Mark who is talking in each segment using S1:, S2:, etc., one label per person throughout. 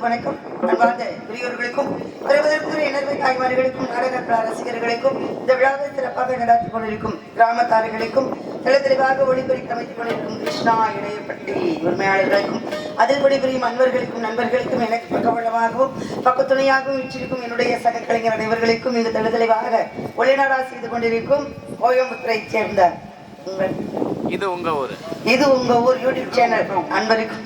S1: வணக்கம். அன்பார்ந்த பெரியோர்களுக்கும் தாய்மார்களுக்கும் நாடக ரசிகர்களுக்கும் இந்த விழாவை சிறப்பாக நடாத்திக் கொண்டிருக்கும் கிராமத்தார்களுக்கும் தெளிவாக ஒளிபெருக்கி அமைத்துக் கொண்டிருக்கும் கிருஷ்ணா இடையப்பட்டி உரிமையாளர்களுக்கும் அதில் பணிபுரியும் அன்பர்களுக்கும் நண்பர்களுக்கும் எனக்கு பக்கபலமாகவும் பக்கத்துணையாகவும் வீற்றிருக்கும் என்னுடைய சக கலைஞர் அனைவர்களுக்கும் மிக தெளிவாக ஒளிநாடா செய்து கொண்டிருக்கும் கோயம்புத்தூரை சேர்ந்த
S2: இது உங்க
S1: ஊர் யூடியூப் சேனல் அன்பருக்கும்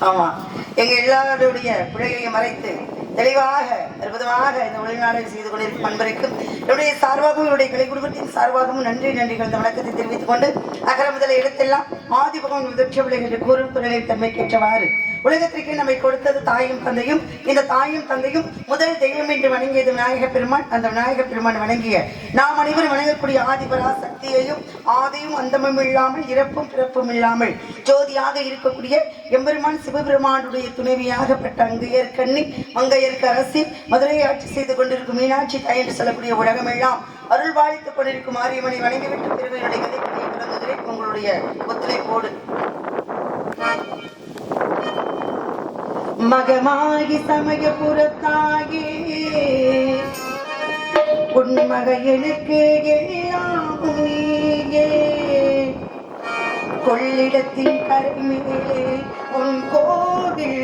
S1: ஆமா எங்க எல்லாருடைய பிழையை மறைத்து தெளிவாக அற்புதமாக இந்த ஒளிநாடகம் செய்து கொண்டிருக்கும் அன்பருக்கும் என்னுடைய சார்பாகவும் என்னுடைய கிளை குடும்பத்தின் சார்பாகவும் நன்றிகள் இந்த வணக்கத்தை தெரிவித்துக் கொண்டு அகர முதல இடத்தெல்லாம் ஆதிபகம் முதற்ற என்று கூறும் குரலை தன்மைக்கேற்றவாறு உலகத்திற்கு நம்மை கொடுத்தது தாயும் தந்தையும். இந்த தாயும் தந்தையும் முதல் தெய்வம் என்று வணங்கியது விநாயக பெருமான். அந்த விநாயக பெருமான் வணங்கிய நாம் அனைவரும் வணங்கக்கூடிய ஆதிபரா சக்தியையும் ஆதியும் அந்தமும் இல்லாமல் இறப்பும் பிறப்பும் இல்லாமல் ஜோதியாக இருக்கக்கூடிய எம்பெருமான் சிவபெருமானுடைய துணைவியாகப்பட்ட அங்கையர் கண்ணி மங்கையருக்கு அரசி மதுரையை ஆட்சி செய்து கொண்டிருக்கும் மீனாட்சி தாய் என்று சொல்லக்கூடிய உலகமெல்லாம் அருள் வாழ்த்துக் கொண்டிருக்கும் ஆரியமனை வணங்கிவிட்டு பிறகு தொடங்குகிறேன். உங்களுடைய ஒத்துழைப்போடு. மகமாகி சமயபுரத்தாகி உன்மக எனக்கு எல்லாம் நீயே கொள்ளிடத்தின் கரைமேலே உன் கோவில்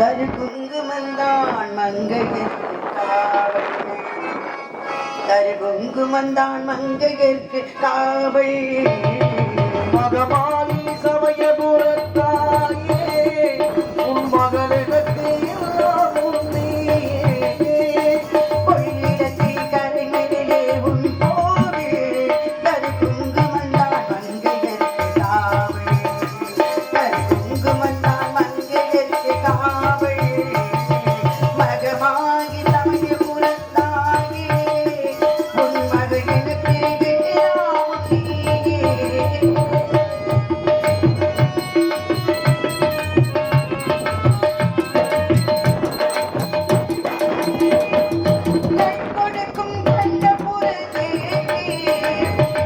S1: தரு குங்குமந்தான் மங்கையர்க்கு காவல் தரு குங்குமந்தான் மங்கையர்க்கு காவல்
S3: மகமாலி சமயபுரத்தாயே உன் மகளிடத்து எல்லாமும் நீயே
S1: கொள்ளிடத்தில் கரைமேலே உன் கோவில் தரு குங்குமந்தான் மங்கையர்க்கு காவல் தரு குங்குமந்தான் மங்கையர்க்கு காவல் மகமாகி சமயபுரத்தாயே உன் மகளிடத்து எல்லாம் நீயே கொடுக்கும் கண்டபுரத்தே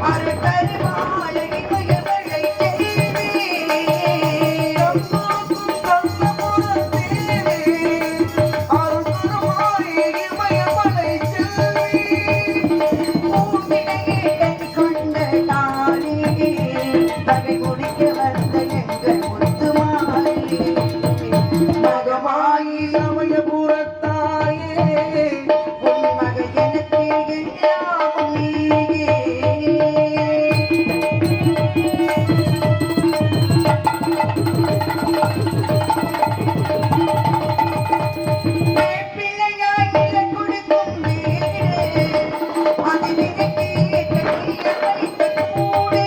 S1: அருள்தரு மாலை மயவளை தேவி பூவினையே கட்டிக்கொண்ட தாலி பகை முடிக்க வந்த எங்கள் முத்துமாலி
S3: மகமாயி சமயபுரத்தாயே
S1: உன் மகள் எனக்கு எல்லாம் நீயே பிள்ளையாய் நிலம் கொடுக்கும் வீடு அதில் எனக்கு கட்டிய வைத்த கூடு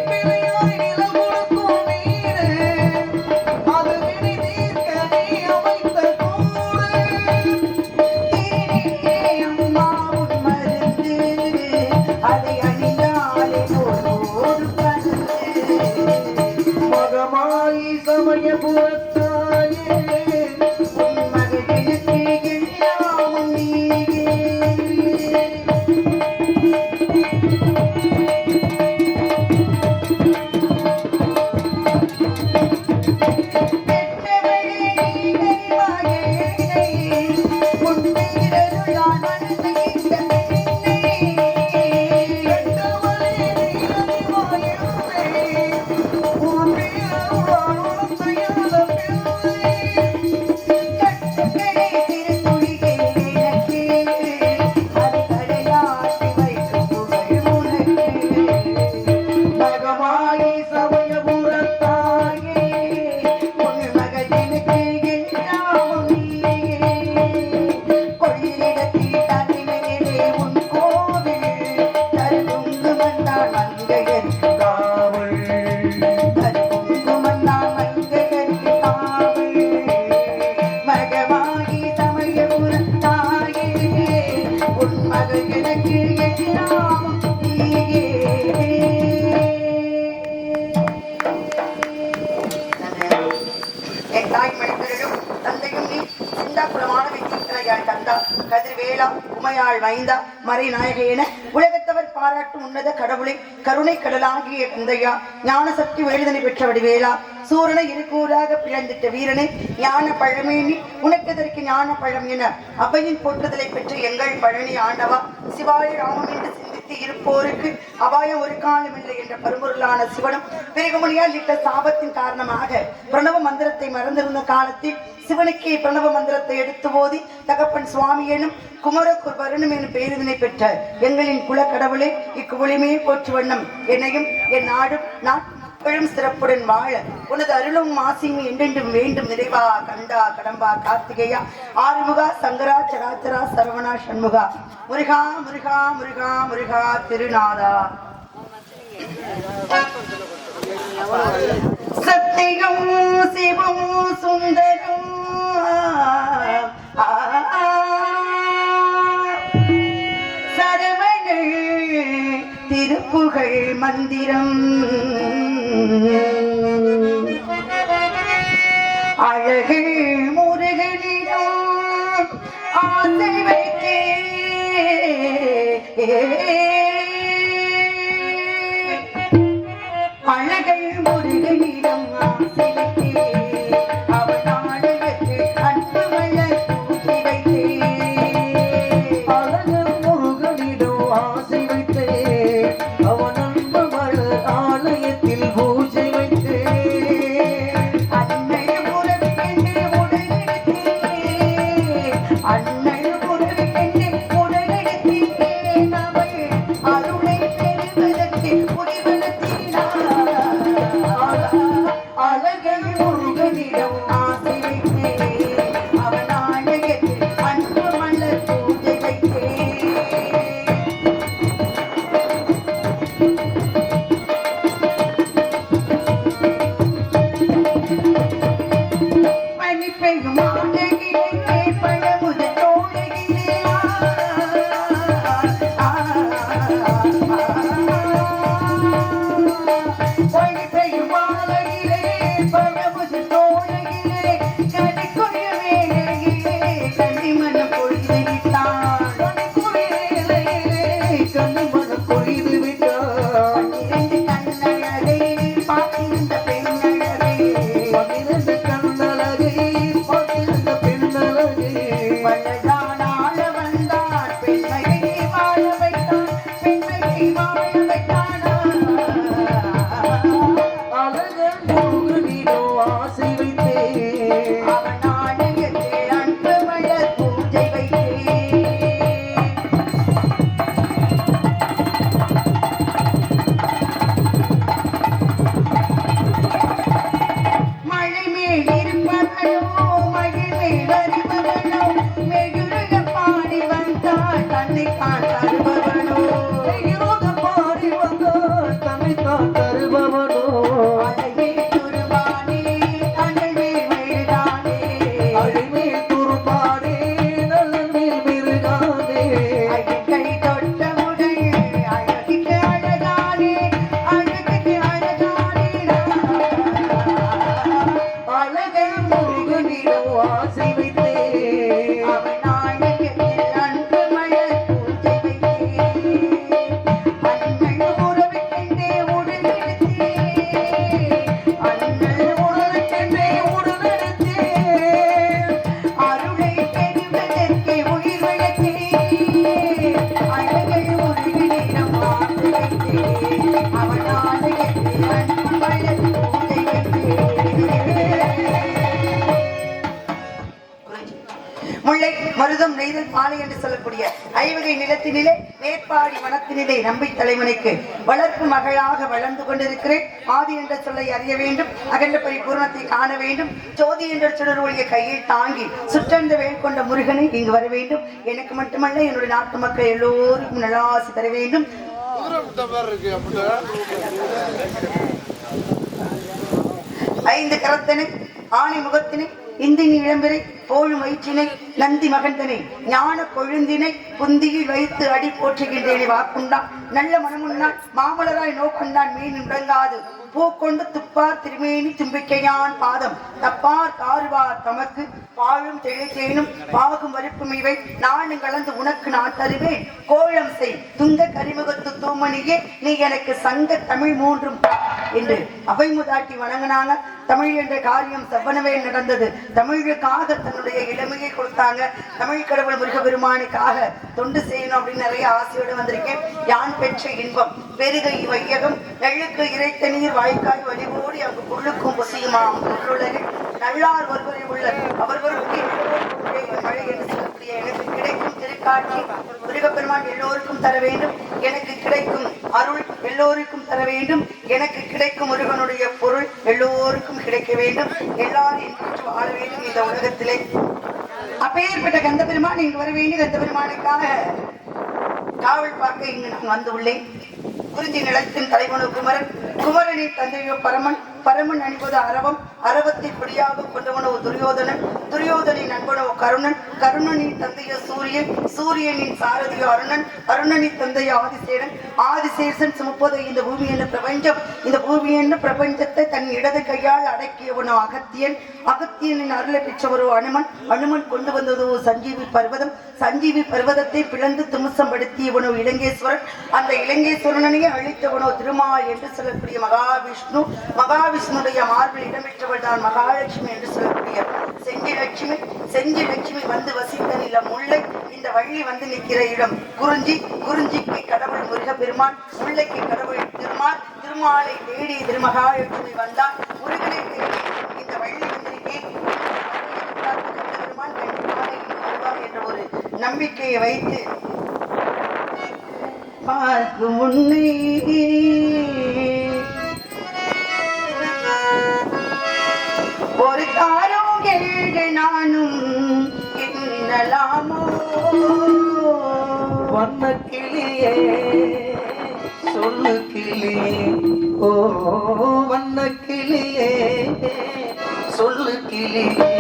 S3: பிறையாய் நிலம் கொடுக்கும் நீரு அது விழி தீர்க்க நீ அமைத்த கூடு
S1: தீனே அம்மா உன் மருந்து அதை அணிந்தாலே போடு பருந்து
S3: மகமாயி சமயபுரத்தாயே
S1: உன் மகள் எனக்கு எல்லாம் நீயே பெற்றவளே நீ மகளே உன் பேரருளால் மனதை இந்த பெண்ணே
S3: கண்டவளே நீலமாயிருந்தே உன் பேரருளால் உணர்த்தையாத பிள்ளை
S1: கட்டுகளே திருத்துளிகள் எனக்கு அது கடையாட்டி வைக்கும் புகழ் உனக்கு
S3: மகமாயி சமயபுரத்தாயே
S1: உன் மகள் எனக்கு எல்லாம் நீயே கொள்ளிடத்தில் தனிமையிலே உன் கோவில் தரு குங்குமந்தான் மங்கையர்க்கு
S3: காவல்
S1: தரு குங்குமந்தான் மங்கையர்க்கு காவல் மகமாகி சமயபுரத்தாயே உன் மகள் எனக்கு எல்லாம் நீயே என் தாய் மணித்தரும் தந்தையும் நீ சிந்தாபுரமான வெற்றிக்கலையாள் தந்தா கதிர்வேளா உமையாள் மைந்தா மறைநாயக என உலகத்தவர் பாராட்டும் உன்னத கடவுளை கருணை கடலாகிய தந்தையா ஞான சக்தி வேடுதனை பெற்ற வடிவேலா சூரனை இருக்கூறாக பிளந்திட்ட வீரனை ஞான பழமேனி உனக்கதற்கு ஞான பழம் என அவையின் போற்றுதலை பெற்ற எங்கள் பழனி ஆண்டவா சிவாய ராமம் என்று சிந்தித்து இருப்போருக்கு அபாயம் ஒரு காலம் இல்லை என்ற பரும்பொருளான சிவனும் பிறகுமொழியால் இட்ட சாபத்தின் காரணமாக பிரணவ மந்திரத்தை மறந்திருந்த காலத்தில் சிவனுக்கே பிரணவ மந்திரத்தை எடுத்து ஓதி தகப்பன் சுவாமி எனும் குமரகுர்வரனும் எனும் பேரிதனை பெற்ற எங்களின் குலக்கடவுளே இக்குவலிமே போற்று வண்ணம் என்னையும் என் நாடும் நாட்களும் சிறப்புடன் வாழ உனது அருளும் ஆசியும் என்றென்றும் வேண்டும் நிறைவா கண்டா கடம்பா கார்த்திகேயா ஆறுமுகா சங்கரா சராச்சரா சரவணா சண்முகா முருகா முருகா முருகா முருகா திருநாதா சத்தியம் சிவம் சுந்தரம் சரவண திருப்புகழ் மந்திரம் அழகு முருகனிடம் ஆசை வைத்தே ஆசை வைத்தேன் அவன் நாடகத்தில் அன்பு மலர் பூஜை வைத்தேன்
S3: அழகன் முருகனிடம் ஆசை வைத்தேன் அவன் அன்பு மலர் ஆலயத்தில் பூஜை வைத்தேன்
S1: அன்னை உறவு என்று உடனெடுத்தேன் அன்னை உறவு என்று உடனெடுத்தேன் அவள் அருளை பெறுவதற்கு முடிவெடுத்தினாள்
S3: அழகன் முருகனிடம்
S1: ஆசை வைத்தேன் அவன் நாடகத்தில் அன்பு மலர் பூஜை வைத்தேன் பனி பெய்யும் மாலையிலே பழமுதிர் தோலையிலே பனி பெய்யும் மாலையிலே பழமுதிர் தோலையிலே கனிக்குரிய வேளையிலே கன்னிமனம் பொழுது விட்டான்
S3: கண்ணிமனம் பொழிது விட்டார்
S1: இரண்டு கண்ணழகை பார்த்திருந்த பெண்ணழகை
S3: 12 கண்ணழகை பார்த்திருந்த பெண்ணழகை
S1: வள்ளலானால வந்தான் பெண்மையை வாழ வைத்தான் பெண்மையை வாழ வைத்தானா
S3: அழகன் முருகனிடம் ஆசை வைத்தேன்
S1: அவன் நாடகத்தில் அன்பு மலர் பூஜை வைத்தேன் மழை மேல் இருப்பவனோ மகிழ் மேல் வருபவனோ மெழுக பாடி வந்தாள் தன்னை தான் தருபவனோ
S3: யோக பாடி வந்தார் தன்னைத்தான் தருபவனோ
S1: அழகே துருவானே அனல் மேல் மெழுகானே
S3: அழிமேல் துரும்பானே நல்ல மேல் மிருகானே
S1: அழகை தொட்டவுடன் அழகுக்கு அழகானே அழகுக்கு அழகானே
S3: அழகன் முருகனிடம் ஆசை வைத்தேன்
S1: அவன் நாடகத்தில் அன்பு மலர் பூஜை வைத்தேன் அண்ணல் உறவுக்கென்றே உடனெடுத்தேன் அண்ணல்
S3: உணர்வுக்கென்றே உடனெடுத்தேன்
S1: அருளை பெறுவதற்கு உயிர் வளர்த்தேன் அழகை உருகிடம் ஆசை வைத்தேன் அவன் நாடகத்தில் அன்பு மலர் பூஜை வைத்தேன் முல்லை மருதம் நெய்தல் பாலை என்று சொல்லக்கூடிய ஐவகை நிலத்தினிலே மேற்பாடி வனத்தினிலே நம்பி தலைவனுக்கு வளர்ப்பு மகளாக வளர்ந்து கொண்டிருக்கிறேன். ஆதி என்ற சொல்லை அறிய வேண்டும், அகண்ட பரிபூர்ணத்தை காண வேண்டும், ஜோதி என்ற சுடருடைய கையில் தாங்கி சுற்றந்த வேல் கொண்ட முருகனை இங்கு வர வேண்டும். எனக்கு மட்டுமல்ல என்னுடைய நாட்டு மக்கள் எல்லோருக்கும் நல்லாசி தர வேண்டும். ஐந்து கரத்தனை ஆணை முகத்தினை இந்தினி இளம்பிரை போழும் வயிற்றினை நந்தி மகந்தனை ஞான கொழுந்தினை புந்தியில் வைத்து அடி போற்றுகின்றேனே வாக்குண்டான் நல்ல மனமுன்னான் மாமலராய் நோக்கண்டான் மீன் உடங்காது பூக்கொண்டு துப்பார் திருமேனி தும்பிக்கையான் பாதம் தப்பார் காருவார் தமக்கு பாழும் தெளித்தேனும் பாகும் வறுப்பும் இவை நானும் கலந்து உனக்கு நான் தருவேன். கோலம் செய் துங்க கரிமுகத்து தூமணியே நீ எனக்கு சங்க தமிழ் மூன்றும் என்று அவைமுதாட்டி வணங்கினாங்க. தமிழ் என்ற காரியம் செவ்வனவே நடந்தது. தமிழுக்காக தன்னுடைய இளமையை கொடுத்தாங்க. தமிழ் கடவுள் முருகபெருமானுக்காக தொண்டு செய்யணும் அப்படின்னு நிறைய ஆசையோடு வந்திருக்கேன். யான் பெற்ற இன்பம் பெருகை வையகம் நெல்லுக்கு இறைத்த நீர் வாய்க்காய் வழிபோடி அங்கு புல்லுக்கும் புசியுமாம் பொருளுலகில் நல்லார் ஒருவரை உள்ள அவர்களுக்கு மழை என்று சொல்லக்கூடிய எனக்கு கிடைக்கும் திருக்காட்சி முருகப்பெருமான் எல்லோருக்கும் தர வேண்டும். எனக்கு கிடைக்கும் அருள் எல்லோருக்கும் தர வேண்டும். எனக்கு கிடைக்கும் முருகனுடைய பொருள் எல்லோருக்கும் கிடைக்க வேண்டும். எல்லாரும் இன்புற்று வாழ வேண்டும் இந்த உலகத்திலே. அப்பேற்பட்ட கந்த பெருமான் இங்கு வர வேண்டும். கந்த பெருமானுக்காக காவல் பார்க்க இங்கு நான் வந்து உள்ளேன். குறிஞ்சி நிலத்தின் தலைவனு குமரன், குமரனின் தந்தையோ பரமன், பரமன் அணிவது அரவம், அரவத்தை பிடியாக கொண்டவனோ துரியோதனன், துரியோதனின் நண்பனோ கருணன், கருணனின் தந்தையோ சூரியன், சூரியனின் சாரதியோ அருணன், அருணனின் தந்தையோ ஆதிசேரன், ஆதிசேஷன் சுமப்பது இந்த பூமி என்ற பிரபஞ்சம், இந்த பூமி என்ற பிரபஞ்சத்தை தன் இடது கையால் அடக்கியவனோ அகத்தியன், அகத்தியனின் அருளை பெற்றவரோ அனுமன், அனுமன் கொண்டு வந்ததோ சஞ்சீவி பர்வதம், சஞ்சீவி பர்வதத்தை பிளந்து துமுசம் படுத்தியவனோ இலங்கேஸ்வரன், அந்த இலங்கேஸ்வரனையே அழித்தவனோ திருமால் என்று சொல்லக்கூடிய மகாவிஷ்ணு, மகாவிஷ்ணுடைய மார்பில் இடம்பெற்றவள் தான் மகாலட்சுமி என்று சொல்லக்கூடிய செஞ்சிலட்சுமி, செஞ்சிலட்சுமி வந்து வசித்த நிலம் முல்லை, இந்த வள்ளி வந்து நிற்கிற இடம் குறிஞ்சி, குறிஞ்சிக்கு கடவுள் முருகப்பெருமான், முல்லைக்கு கடவுள் திருமால், திருமாலை தேடி திருமகாலட்சுமி வந்தால் முருகனை தேடி இந்த வள்ளி வந்திருக்கேன் பெருமான் கண்டிப்பாக வருவார் என்ற ஒரு நம்பிக்கையை வைத்து பார்க்கும் முன்னே ஒரு தாரம் கேள்வி நானும் என்னலாமோ
S3: வண்ண கிளியே சொல்லு கிளியே, ஓ வண்ண கிளியே சொல்லு கிளியே.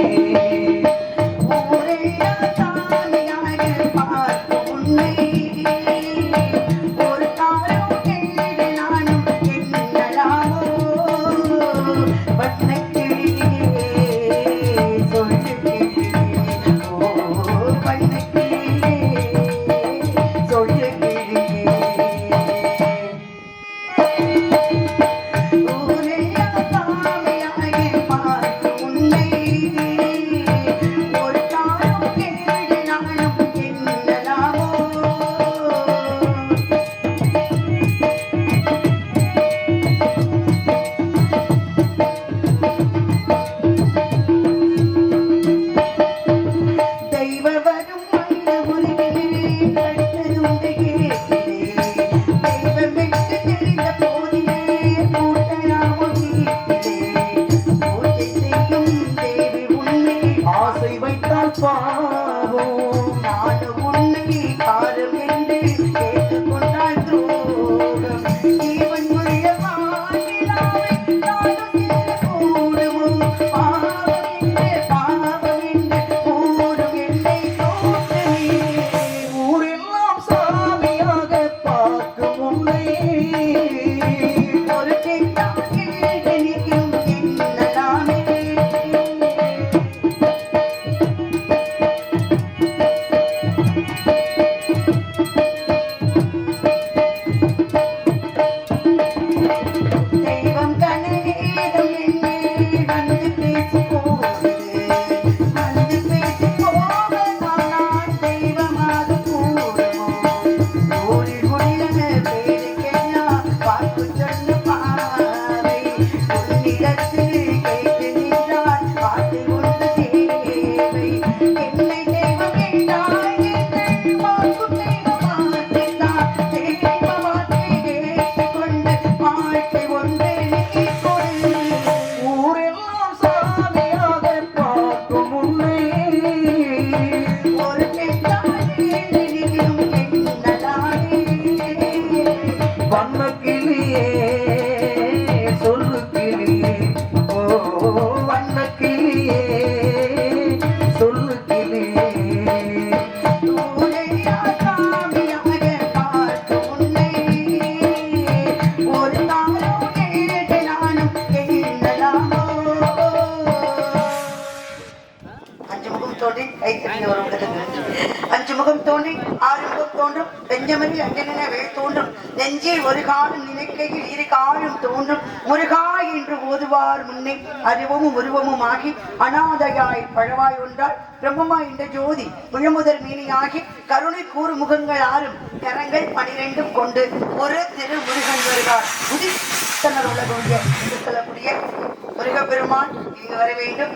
S1: அஞ்சு முகம் தோன்றி ஆறு முகம் தோன்றும் பெஞ்சமரில் அஞ்சன வேல் தோன்றும் நெஞ்சில் ஒரு காலம் நினைக்கையில் இரு காலம் தோன்றும் முருகா என்று ஓதுவார் முன்னே அறிவமும் உருவமும் ஆகி அநாதையாய் பழவாய் ஒன்றால் பிரம்மமாய் இந்த ஜோதி முழமுதல் மீனியாகி கருணை கூறு முகங்கள் ஆறும் கரங்கள் 12 கொண்டு ஒரு திரு முருகன் வருவார் உதித்தனர் உலகுடைய என்று சொல்லக்கூடிய முருகப்பெருமான் இங்கு வர வேண்டும்.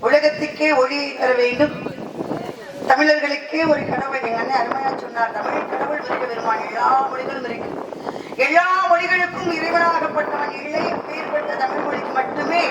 S1: உலகத்துக்கே ஒளியை தர வேண்டும். தமிழர்களுக்கே ஒரு கடவுள். எங்க அண்ணன் அருமையா சொன்னார், தமிழ் கடவுள் முருகப்பெருமான். எல்லா மொழிகளும் இருக்கு, எல்லா மொழிகளுக்கும் இறைவனாகப்பட்டவன் இல்லை. அப்பேற்பட்ட தமிழ் மொழிக்கு மட்டுமே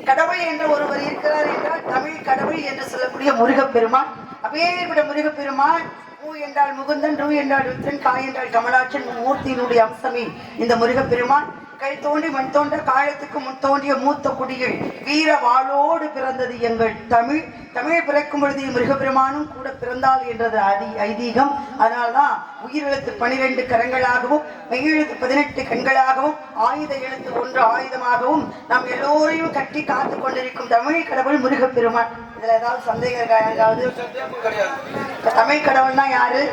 S1: கடவுள் என்ற ஒருவர் இருக்கிறார் என்றால் தமிழ் கடவுள் என்று சொல்லக்கூடிய முருகப்பெருமான். அப்பேற்பட்ட முருகப்பெருமான் மூ என்றால் முகுந்தன், ரூ என்றால் ருத்ரன், காய் என்றால் கமலாட்சன், மூர்த்தியினுடைய அம்சமே இந்த முருகப்பெருமான். கை தோண்டி மண் தோன்ற காலத்துக்கு முன் தோன்றிய மூத்த குடிகள் வீர வாளோடு பிறந்தது எங்கள் தமிழ். தமிழ் பிறக்கும் பொழுது மிருகபெருமானும் கூட பிறந்தாள் என்றது ஐதீகம். அதனால்தான் உயிரெழுத்து 12 கரங்களாகவும் மெய்யெழுத்து 18 கண்களாகவும் ஆயுத எழுத்து 1 ஆயுதமாகவும் நாம் எல்லோரையும் கட்டி காத்து கொண்டிருக்கும் தமிழ் கடவுள் முருகப்பெருமான். இதுல ஏதாவது சந்தேகம் இருக்கா? யாருக்காவது? தமிழ் கடவுள்னா யாரு?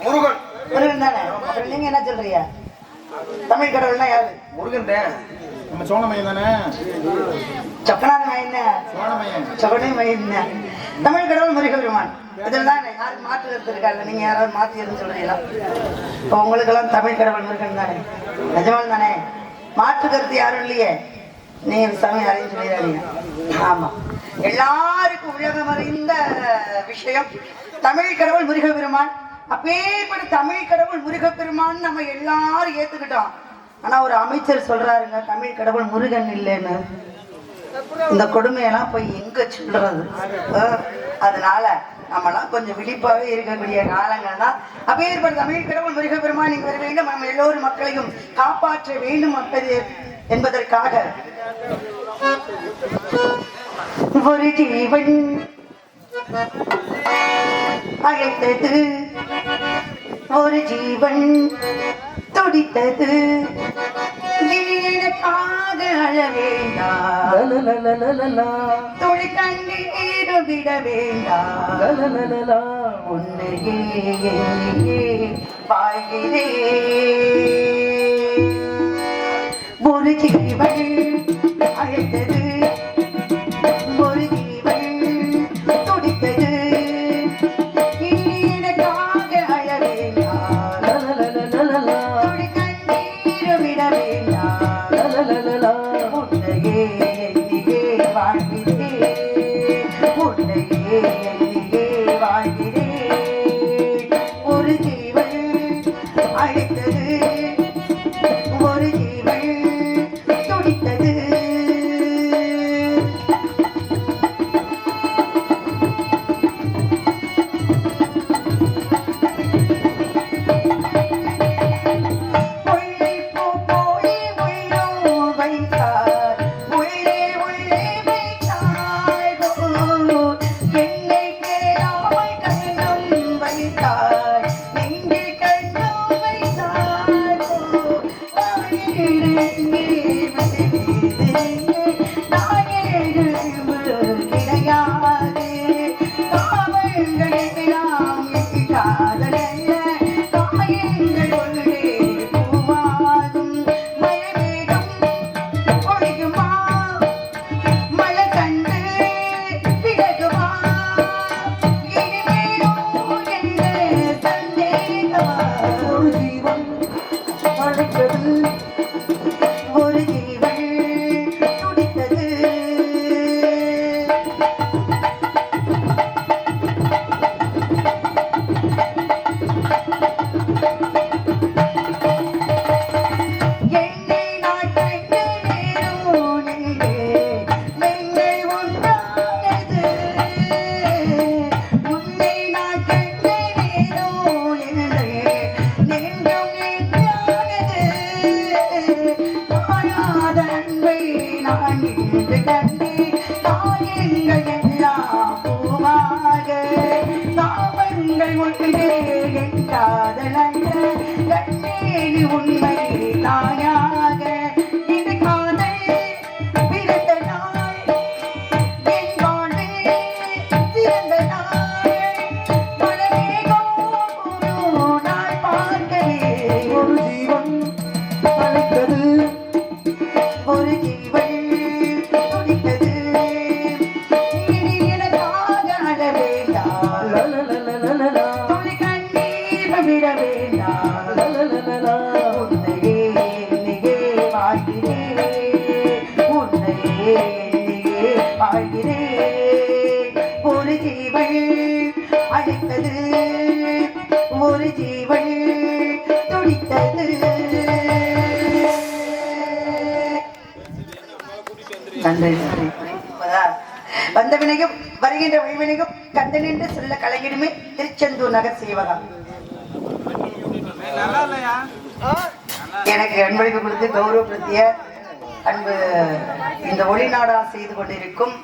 S3: முருகன்.
S1: முருகன் தானே. அப்புறம் நீங்க என்ன சொல்றீங்க? தமிழ் கடவுள்னா யாரு?
S3: முருகன் தான். நம்ம சோழமையன் தானே.
S1: சொக்கநாத மயன், சொக்கனை மயன். தமிழ் கடவுள் முருகப்பெருமான். இதில் தான் யாருக்கு மாற்று கருத்து இருக்காங்க? நீங்க யாராவது மாற்றி எதுவும் சொல்றீங்களா? இப்போ உங்களுக்கெல்லாம் தமிழ் கடவுள் முருகன் தானே, நிஜமால் தானே? மாற்று கருத்து யாரும் இல்லையே. நீங்க சாமி யாரையும் சொல்லிடாதீங்க. ஆமா, எல்லாருக்கும் உலகம் அறிந்த விஷயம் தமிழ் கடவுள் முருகப்பெருமான். அப்பேற்பட்ட தமிழ் கடவுள் முருகப்பெருமான் நம்ம எல்லாரும் ஏத்துக்கிட்டோம். ஆனா ஒரு அமைச்சர் சொல்றாருங்க, தமிழ் கடவுள் முருகன் இல்லைன்னு. இந்த கொடுமையெல்லாம் போய் எங்க சொல்றது? அதனால நம்மளாம் கொஞ்சம் விழிப்பாவே இருக்கக்கூடிய காலங்கள் தான். அப்பேற்பட்ட தமிழ் கடவுள் முருகப்பெருமான் நீங்க வர வேண்டும், நம்ம எல்லோரும் மக்களையும் காப்பாற்ற வேண்டும் என்பதற்காக ஒரு ஜீவன் அழைத்தது, ஒரு ஜீவன் துடித்தது, எனக்காக அழ வேண்டாம், துளி கண்ணீர் விட வேண்டாம், உன்னையே என்னையே வாழ்கிறேன். ஒரு ஜீவன் அழைத்தது, ஒரு ஜீவன் துடித்தது, எனக்காக அழ வேண்டாம், துளி கண்ணீர் விட வேண்டாம், உன்னையே என்னையே வாழ்கிறேன், உன்னையே என்னையே வாழ்கிறேன். ஒரு ஜீவன் அழைத்தது, ஒரு ஜீவன் துடித்தது. ஒரு ஜீவன் துடித்தது. என்னை நான் கண்டு நேரும் நின்றே நீங்கள் ஒன்றானது, உன்னை நான் கண்டு நேரும் நின்றே நெஞ்சம் என்றானது, காணாத அன்பை நான் இன்று கண்டேன், காயங்கள் எல்லாம் பூவாக, தாவங்கள் ஒன்றே என் காதல் அல்ல, கண்ணேனி உண்மை தாயாக, இது காதல் பிறந்த நாள், என் வாழ்வே சிறந்த நாள், மலரேகோ ஒரு நாள் பார்க்கிறேன். ஒரு ஜீவன் அழைத்தது, ஒரு ஜீவன் துடித்தது, இனி எனக்காக அழ வேண்டாம், துளி கண்ணீர் விட வேண்டாம், உன்னையே என்னையே வாழ்கிறேன், உன்னையே என்னையே வாழ்கிறேன். ஒரு ஜீவன் அழைத்தது, ஒரு ஜீவன் துடித்தது. நன்றி நன்றி. வந்த வினையும் வருகின்ற வழிவினையும் கந்தன் என்று சொல்ல கலைஞருமே திருச்செந்தூர் நகர் சேவகா.
S2: நல்லா இல்லையா?
S1: எனக்கு அன்பளிப்பு கொடுத்து கௌரவப்படுத்திய அன்பு இந்த ஒளிநாடா செய்து கொண்டிருக்கும்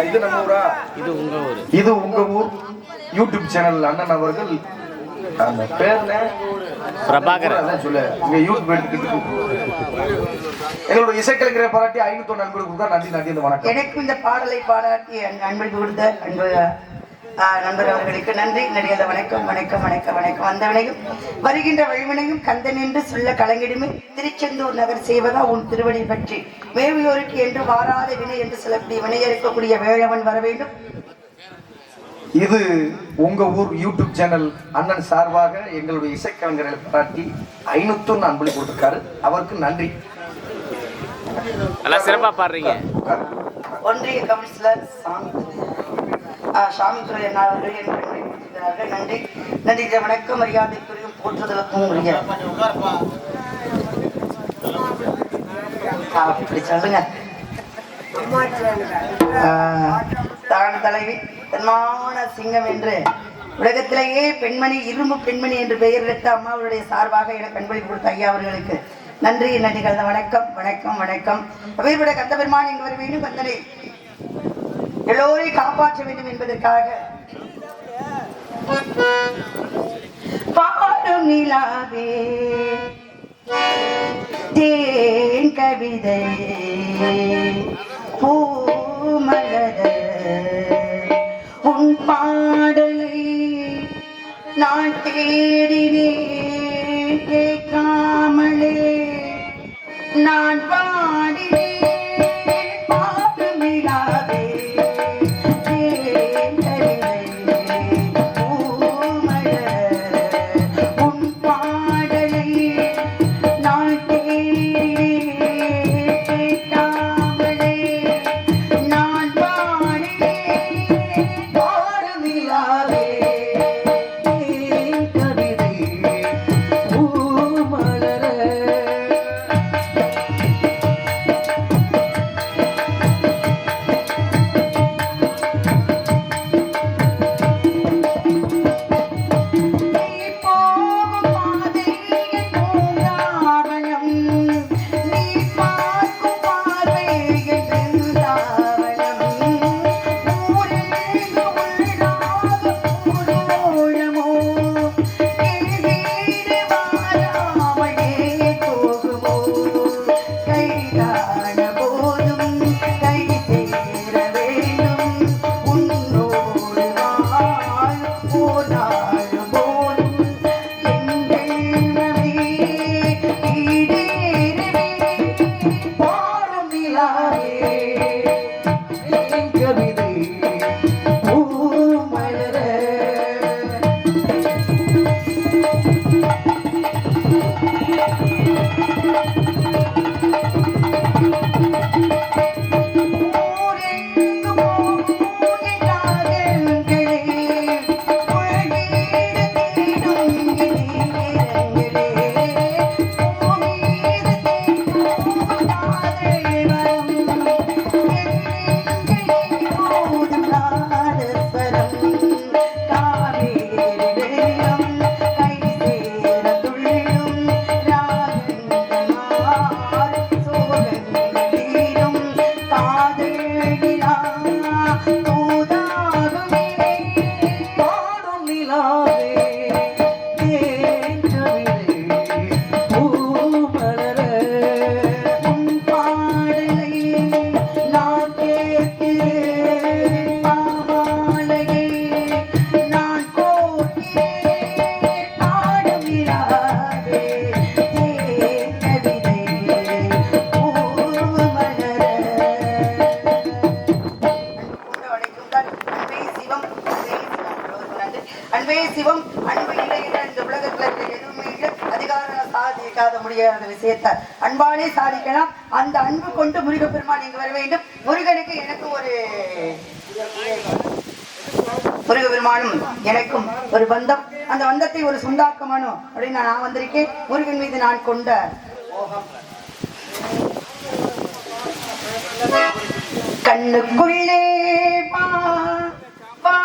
S3: இது நம்ம ஊரா? இது உங்க ஊர் யூடியூப் சேனல் அண்ணன் அவர்கள் அந்த பேர்ல பிரபாகரன் சொல்லு. இங்க யூடியூப் எங்களோட இசைக்கலைஞரை பாராட்டி 501 நண்பர்களுக்கு தான் நன்றி நன்றி. இந்த வணக்கம்.
S1: எனக்கு இந்த பாடலை பாராட்டி அன்பளிப்பு கொடுத்த அன்பு நண்பர் அவர்களுக்கு நன்றி நடிகர். வணக்கம் வணக்கம் வணக்கம் வணக்கம். வந்தவனையும் வருகின்ற வழிவினையும் கந்தன் என்று சொல்ல கலங்கிடுமே திருச்செந்தூர் நகர் செய்வதா உன் திருவடி பற்றி மேவியோருக்கு என்று வாராத வினை என்று சொல்லக்கூடிய வினைய இருக்கக்கூடிய வேளவன் வர வேண்டும்.
S3: இது உங்க ஊர் யூடியூப் சேனல் அண்ணன் சார்பாக எங்களுடைய இசைக்கலைஞர்களை பாராட்டி 501 அன்பளி கொடுத்திருக்காரு. அவருக்கு நன்றி.
S2: நல்லா சிறப்பா பாடுறீங்க.
S1: ஒன்றிய கவுன்சிலர் சாமித்துறை அண்ணா அவர்கள் எனக்கு அன்பளி கொடுத்திருக்கிறார்கள். நன்றி நன்றி. வணக்கம் மரியாதைக்குரியும் போற்றுதலுக்கும் உரிய அப்படி சொல்லுங்க. தான தலைவி தன்மான சிங்கம் என்று உலகத்திலேயே பெண்மணி இரும்பு பெண்மணி என்று பெயர் எடுத்த அம்மாவுடைய சார்பாக எனக்கு அன்பளிப்பு கொடுத்த ஐயா அவர்களுக்கு நன்றி நன்றி கலந்த வணக்கம் வணக்கம் வணக்கம். அவர்களுடைய கந்த பெருமான் இங்கு வர வேண்டும். கந்தனை எல்லோரையும் காப்பாற்ற வேண்டும் என்பதற்காக பாடும் நிலாவே தேன் கவிதை பூமலர உன் பாடலை நான் தேடினேன் கேட்காமலே நான் பாடினேன் பாடும் நிலாவே தேன் கவிதை பூமலர உன் பாடலை நான் தேடினேன் கேட்காமலே நான் பாடினேன் பாடும் நிலாவே தேன் கவிதை பூமலர. அன்பே சிவம் அன்பு இல்லை என்ற இந்த உலகத்துல எதுவுமே இல்லை. அதிகார சாதிக்காத முடியாத விஷயத்தை அன்பாலே சாதிக்கலாம். அந்த அன்பு கொண்டு முருகப்பெருமான் இங்கு வர வேண்டும். முருகனுக்கு எனக்கு ஒரு முருகப்பெருமானும் எனக்கும் ஒரு பந்தம். அந்த பந்தத்தை ஒரு சொந்தாக்கமானோ அப்படின்னு நான் வந்திருக்கேன். முருகன் மீது நான் கொண்ட கண்ணுக்குள்ளே வா வா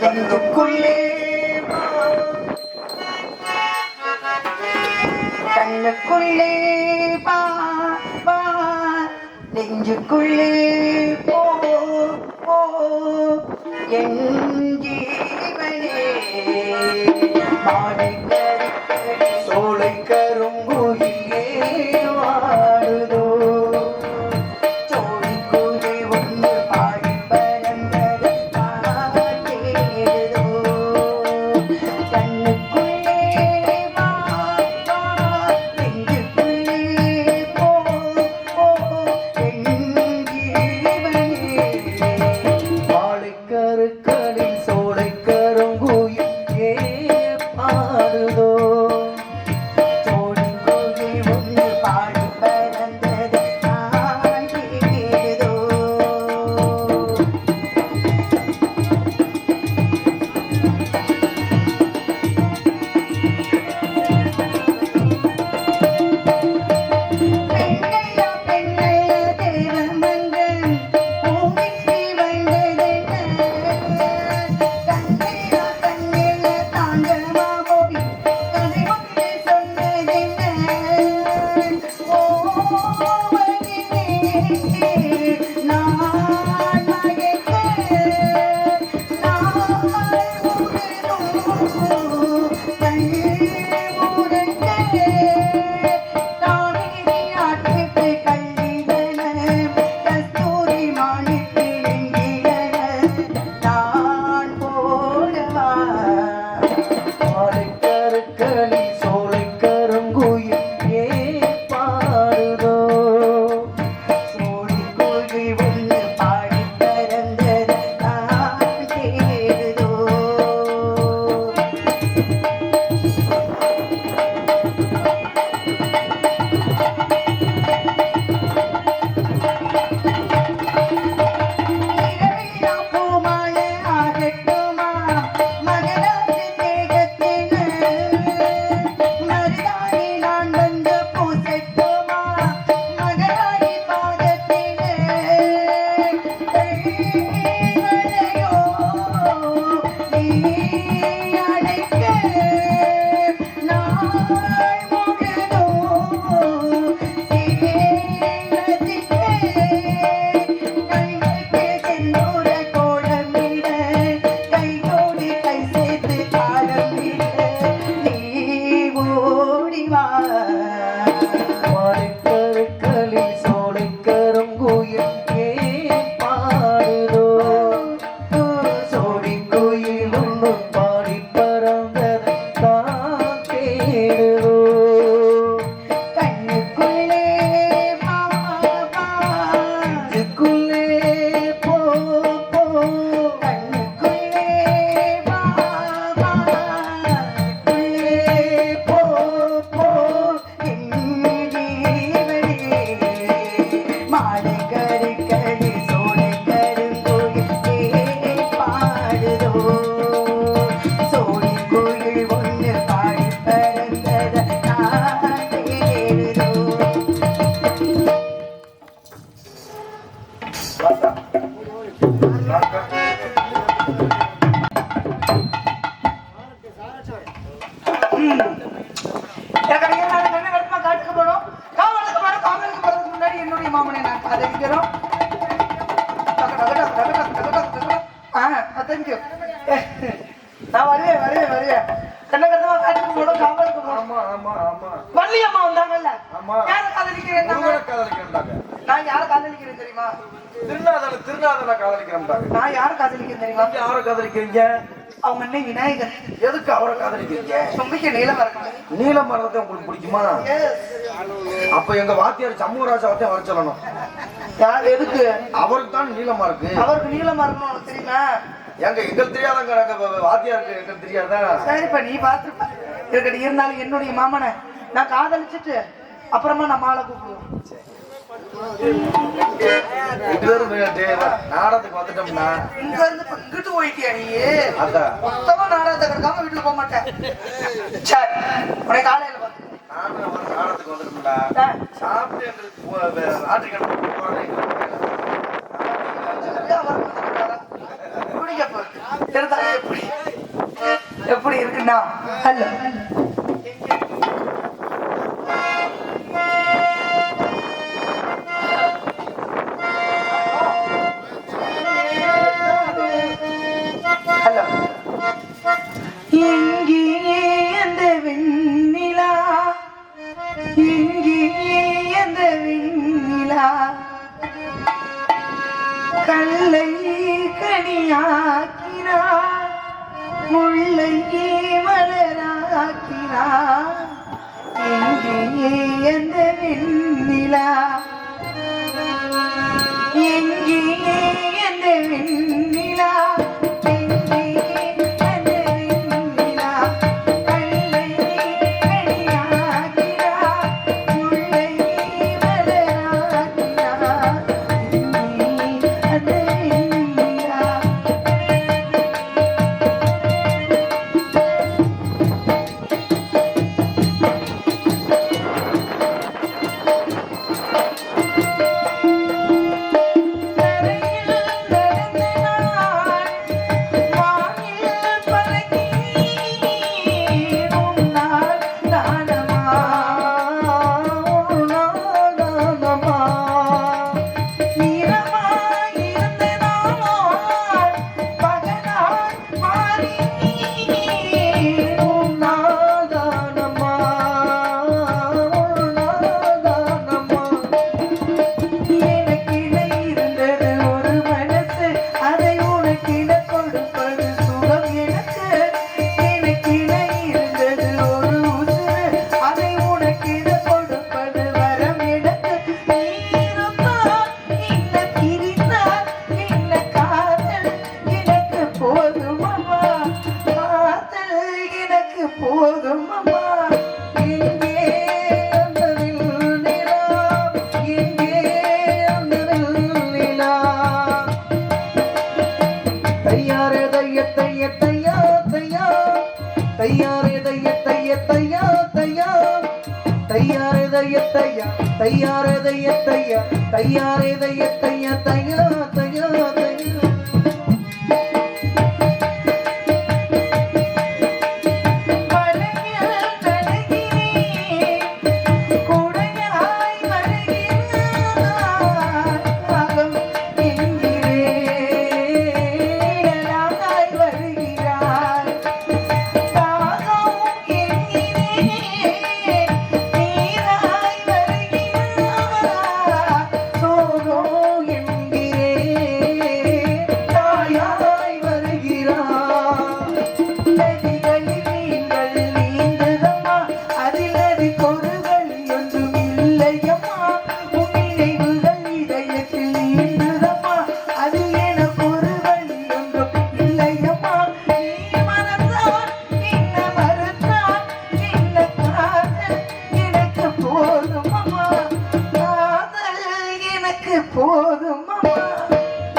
S1: நெஞ்சுக்குள்ளே கண்ணுக்குள்ளே பா பா நெஞ்சுக்குள்ளே போ போ என் ஜீவனே மாடிக்கரை சோலை கருங்குயிலே வாடுதோ சோடி குதி ஒன்று பாடி பறந்தது காட்டேதோ கண்ணுக்குள்ளே வா வா நெஞ்சுக்குள்ளே போ போ என் ஜீவனே மாலைக்கருக்களில் சோலை கருங்குயில் ஏ பாடுதோ சோடி குதி ஒன்று பாடி பறந்தது காட்டேதோ பெண்ணையா பெண்ணைய தேவமங்கன் பூமிக்கு வந்ததென்ன கண்ணையா கண்ணைய தாண்டமா மொழி கதை ஒன்று சொன்னதென்ன ஓ வகினே நான் மயக்க நான் முழுதும் கண் மூடங்க காவிரி ஆற்றுக்கு கள்ளிதன கஸ்தூரி மாணிக்கு என்கிறன நான் போடவா மாலைக்கருக்களி சோலை கருங்குயில் ஏ பாடுதோ சோடி கோழி ஒன்று பாடி பறந்தது நான் கேடுதோ இரவெல்லாம் பூமால ஆகட்டுமா மகராஜ தேகத்தின மருதாணி நான் வந்து பூசட்டுமா மகராணி பாதத்தின தேவனையோ நீ அழைக்க நாள் முழுதும் தேவதிக்க கைகளுக்கு செந்தூர கோலமிட கைகோடி கை சேர்த்து தாளமிட நீ ஓடி வா மாலைக்கருக்களில் சோலை கருங்குயில் ஏ பாடுதோ சோடி கோயில் ஒன்று பாடி பறந்தது தான் தேடுதோ கண்ணுக்குள்ளே வா வா நெஞ்சுக்குள்ளே போ போ கண்ணுக்குள்ளே வா வா கண்ணுக்குள்ளே போ போ என் ஜீவனே மாலைக்கருக்களி சோலை கருங்குயில் ஏ பாடுதோ சோடி கோயில் ஒன்று பாடி பறந்தது நான் தேடுதோ காட்டுக்கு போனோம் காவலுக்கு போறதுக்கு முன்னாடி என்னுடைய மாமனை நான் காதலிக்கிறோம் தேங்க்யூ நான் வருவேன் கண்ணகரமா காட்டுக்கு போனோம் காவலுக்கு போனோம்
S3: ஆமா ஆமா ஆமா
S1: வள்ளியம்மா வந்தாங்கல்ல
S3: ஆமா.
S1: யார காதலிக்கிறேன்
S3: உங்களை காதலிக்கிறேன்டாங்க
S1: நான் யார காதலிக்கிறேன் தெரியுமா
S3: திருநாதனை காதலிக்கிறேன்டாங்க
S1: நான் யார காதலிக்கிறேன் தெரியுமா
S3: நீங்க யாரை காதலிக்கிறீங்க
S1: அவங்க அண்ணன் விநாயகர்
S3: எதுக்கு அவரை காதலிக்கிறீங்க
S1: சொம்பிக்க நீளம் இருக்காங்க
S3: நீல மரத்தை உங்களுக்கு பிடிக்குமா அப்ப எங்க வாத்தியார் சண்முகராஜாவத்தையும் வர சொல்லணும்
S1: யார் எதுக்கு
S3: அவருக்கு தான் நீளமா இருக்கு
S1: அவருக்கு நீளமா இருக்கணும் உனக்கு தெரியுமா
S3: எங்க எங்களுக்கு தெரியாதாங்க நாங்க வாத்தியாருக்கு எங்களுக்கு தெரியாதா
S1: சரிப்பா நீ பாத்துப்பா இருக்கட்டும் இருந்தாலும் என்னுடைய மாமனை நான் காதலிச்சுட்டு அப்புறமா நம்ம ஆளை கூப்பிடுவோம்
S3: நாடகத்துக்கு வந்துட்டோம்னா
S1: இங்க இருந்து இப்ப இங்கிட்டு போயிட்டியா நீ
S3: அதான்
S1: மொத்தமா நாடகத்தை கிடக்காம வீட்டுக்கு போக மாட்டேன் சரி உனக்கு காலையில பாத்து
S3: நானும் நாடகத்துக்கு வந்துட்டோம்டா சாப்பிட்டு எங்களுக்கு ஆட்டுக்கிழமை
S1: எப்படி இருக்குன்னா அல்ல நிலா எங்கே அந்த வெண்ணிலா எங்கே அந்த வெண்ணிலா கல்லை கனியாகிறார் முல்லை மலராகிறார் எங்கே அந்த வெண்ணிலா போதும் அம்மா எங்கே அந்த நிலா எங்கே அந்த நிலா தையாரே தைய தைய தையா தையா தையாரே தைய தைய தையா தையா தையாரே தைய தையா தையாரே தைய தையா தையாரே தைய தைய தையா தையா தையா போதும் அம்மா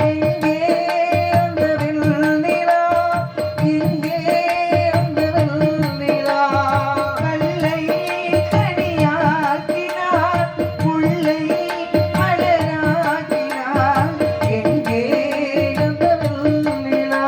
S1: எங்கே அந்த வெண்ணிலா எங்கே அந்த வெண்ணிலா கல்லை கனியாக்கினார் முல்லை மலராக்கினார் எங்கே அந்த வெண்ணிலா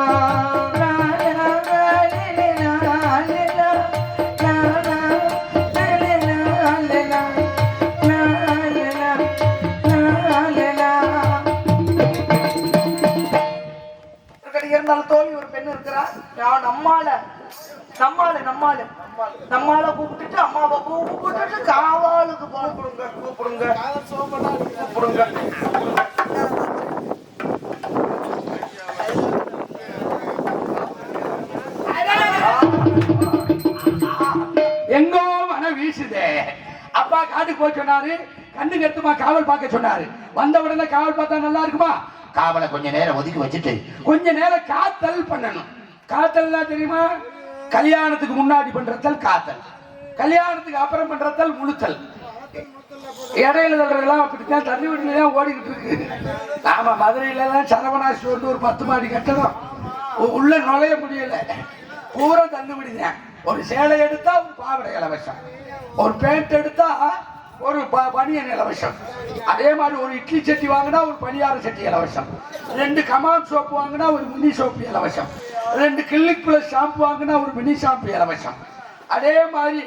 S1: இருந்தாலும் தோழி ஒரு பெண் இருக்கிறா நம்மால கூப்பிட்டுட்டு அம்மாவை கூப்பிட்டுட்டு காவாலுக்கு கூப்பிடுங்க
S4: எங்கோ மனம் வீசுதே. அப்பா காட்டுக்கு போய் சொன்னாரு, கண்ணுக்கு எடுத்துமா காவல் பார்க்க சொன்னாரு. வந்த உடனே காவல் பார்த்தா நல்லா இருக்குமா? காவலை கொஞ்ச நேரம் ஒதுக்கி வச்சுட்டு கொஞ்ச நேரம் காத்தல் பண்ணணும். காத்தல் தெரியுமா? கல்யாணத்துக்கு முன்னாடி பண்றதல் காத்தல், கல்யாணத்துக்கு அப்புறம் பண்றதல் முழுத்தல். இடையில தள்ளுறதெல்லாம் அப்படித்தான் தண்ணி வீட்டுல தான் ஓடிக்கிட்டு இருக்கு. நாம மதுரையில எல்லாம் சரவணா ஸ்டோர் ஒரு 10 மாடி கட்டணும், உள்ள நுழைய முடியல, பூரா தள்ளுபடிதான். ஒரு சேலை எடுத்தா ஒரு பாவடை இலவசம், ஒரு பேண்ட் எடுத்தா ஒரு பனியன் இலவசம். அதே மாதிரி ஒரு இட்லி சட்டி வாங்கினா ஒரு பனியார சட்டி இலவசம், 2 கமான் சோப்பு வாங்கினா ஒரு மினி சோப்பு இலவசம், 2 கிளினிக் பிளஸ் ஷாம்பு வாங்கினா ஒரு மினி ஷாம்பு இலவசம். அதே மாதிரி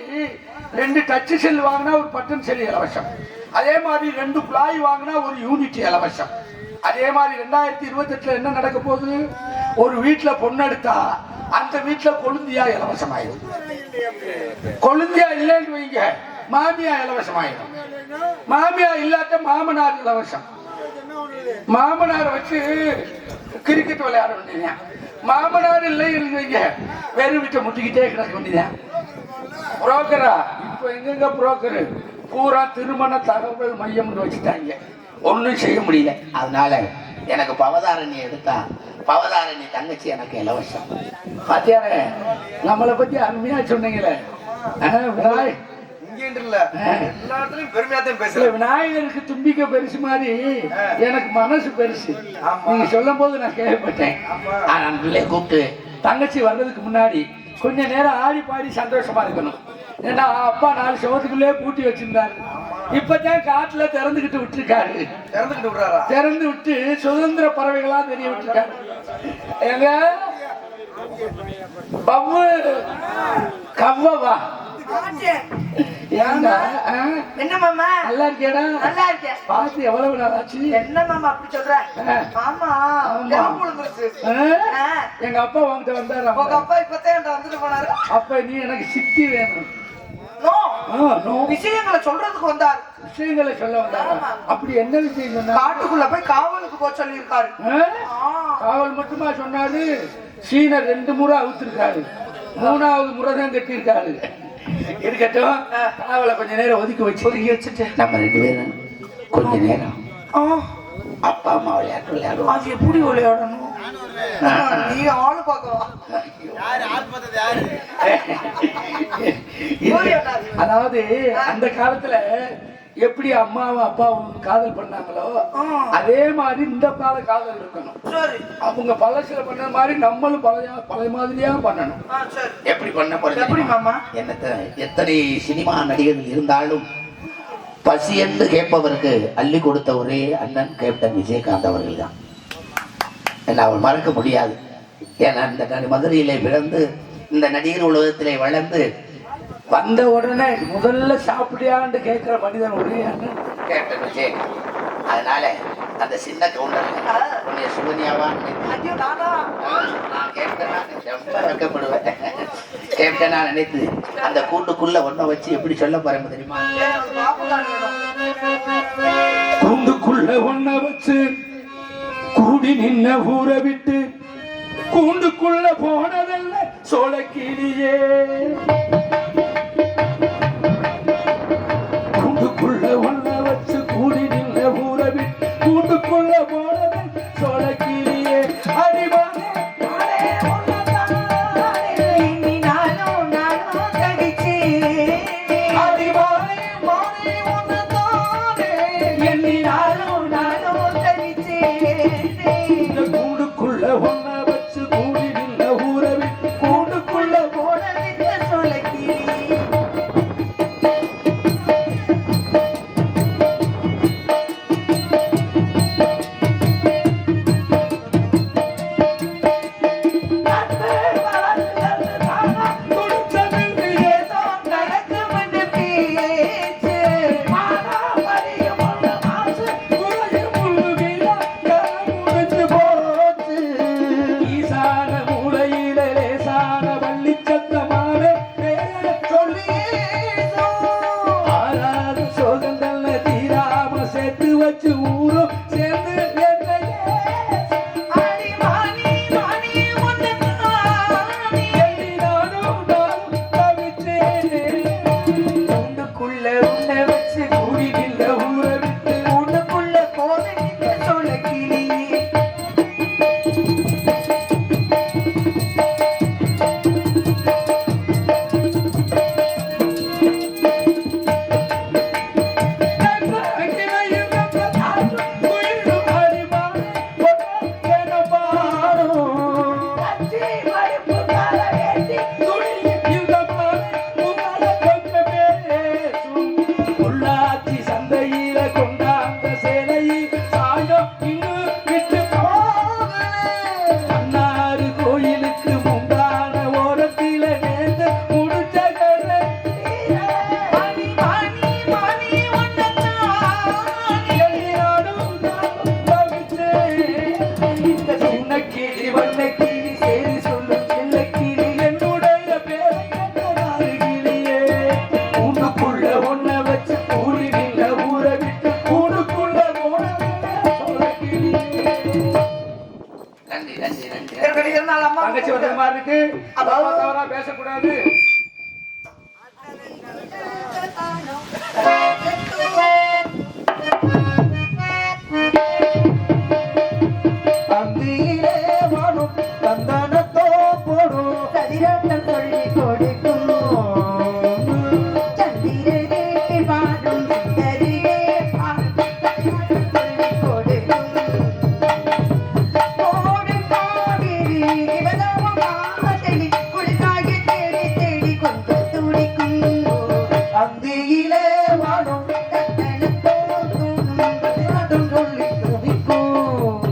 S4: 2 டச்சு செல் வாங்கினா ஒரு பட்டன் செல் இலவசம். அதே மாதிரி 2 குழாய் வாங்கினா ஒரு யூனிட் இலவசம். அதே மாதிரி 2028 என்ன நடக்க போகுது? ஒரு வீட்டுல பொண்ணு எடுத்தா அந்த வீட்டுல கொழுந்தியா இலவசமாயிடும். கொழுந்தியா இல்லைன்னு வைங்க, மாமியா இலவசமாயிடும். மாமியா இல்லாட்ட மாமனார் இலவசம். மாமனார் வச்சு கிரிக்கெட் விளையாட வேண்டியது. மாமனார் இல்லைன்னு வைங்க, வெறும் வீட்டை முட்டிக்கிட்டே கிடக்க வேண்டியது. புரோக்கரா இப்ப எங்க புரோக்கரு பூரா திருமண தகவல் மையம்னு வச்சுட்டாங்க. ஒன்றும் செய்ய முடியல. அதனால எனக்கு பவதாரணி எடுத்தா பவதாரணி தங்கச்சி எனக்கு இலவசம். பாத்தியாரே, நம்மளை பத்தி அருமையா சொன்னீங்களே. விநாயகருக்கு தும்பிக்க பெருசு மாதிரி எனக்கு மனசு பெருசு. நீங்க சொல்லும் போது நான் கேள்விப்பட்டேன். கூப்பிட்டு தங்கச்சி வர்றதுக்கு முன்னாடி கொஞ்ச நேரம் ஆடி பாடி சந்தோஷமா இருக்கணும். ஏன்னா அப்பா 4 சவத்துக்குள்ளே பூட்டி வச்சிருந்தாரு. இப்பதான் காட்டுல திறந்துகிட்டு விட்டுருக்காரு. திறந்து விட்டு சுதந்திர பறவைகளா தெரிய விட்டுருக்காரு. எங்க பவ்வு கவ்வவா
S1: என்ன மாமா
S4: நல்லா இருக்கேடா?
S1: நல்லா இருக்கேன்.
S4: பார்த்து எவ்வளவு நாள் ஆச்சு?
S1: என்ன மாமா அப்படி சொல்ற? மாமா
S4: எங்க அப்பா வாங்கிட்டு வந்தாரு.
S1: உங்க அப்பா இப்பதான் வந்துட்டு போனாரு.
S4: அப்ப நீ எனக்கு சித்தி வேணும்.
S1: விஷயங்களை சொல்றதுக்கு வந்தாரு.
S4: விஷயங்களை சொல்ல வந்தாரு. அப்படி என்ன விஷயம் சொன்னா?
S1: காட்டுக்குள்ள போய் காவலுக்கு போக சொல்லி இருக்காரு.
S4: காவல் மட்டுமா சொன்னாரு? சீனர் 2 முறை அவுத்திருக்காரு. 3வது முறை தான் கட்டியிருக்காரு. இருக்கட்டும், காவலை கொஞ்ச நேரம் ஒதுக்கி வச்சுட்டு நம்ம 2 பேரும் கொஞ்ச நேரம் அப்பா அம்மா விளையாடுவோம்.
S1: அது எப்படி விளையாடணும்? நீ ஆளு பார்க்கவா?
S4: அதாவது அந்த காலத்துல எப்படி அம்மாவும் அப்பாவும் காதல் பண்ணாங்களோ அதே மாதிரி இந்த கால காதல் இருக்கணும். அவங்க பழசுல பண்ண மாதிரி நம்மளும் பழைய மாதிரியா பண்ணணும்.
S2: எப்படி பண்ண போறது?
S1: எப்படி மாமா?
S2: எத்தனை சினிமா நடிகர்கள் இருந்தாலும் பசி என்று கேட்பவருக்கு அள்ளி கொடுத்த ஒரே அண்ணன் கேப்டன் விஜயகாந்த் அவர்கள் தான். என்ன அவர் மறக்க முடியாது. ஏன்னா இந்த மதுரையிலே பிறந்து இந்த நடிகர் உலகத்திலே வளர்ந்து
S4: வந்த உடனே முதல்ல சாப்பிடியான்னு கேட்கிற மனிதன் ஒரே அண்ணன்
S2: கேப்டன் விஜயகாந்த். அதனால அந்த சின்ன கவுண்டர் சுகன்யாவா நான் கேப்டனா ரொம்ப வெக்கப்படுவேன். கேப்டனா நினைத்து அந்த கூண்டுக்குள்ள ஒன்ன வச்சு எப்படி சொல்ல போறேன் தெரியுமா?
S4: கூண்டுக்குள்ள ஒன்ன வச்சு கூடி நின்ன ஊற விட்டு கூண்டுக்குள்ள போனதல்ல சோழக்கிளியே. கூண்டுக்குள்ள ஒன்ன வச்சு கூடி நின்ன ஊற விட்டு கூண்டுக்குள்ள போனதல்ல சோழக்கிளியே. அறிவானே கூண்டுக்குள்ள ஒன்ன வச்சு கூடி நின்ன ஊற விட்டு கூண்டுக்குள்ள போனதல்ல
S3: அந்தியிலே வாடும் சொல்லி துதிக்கும்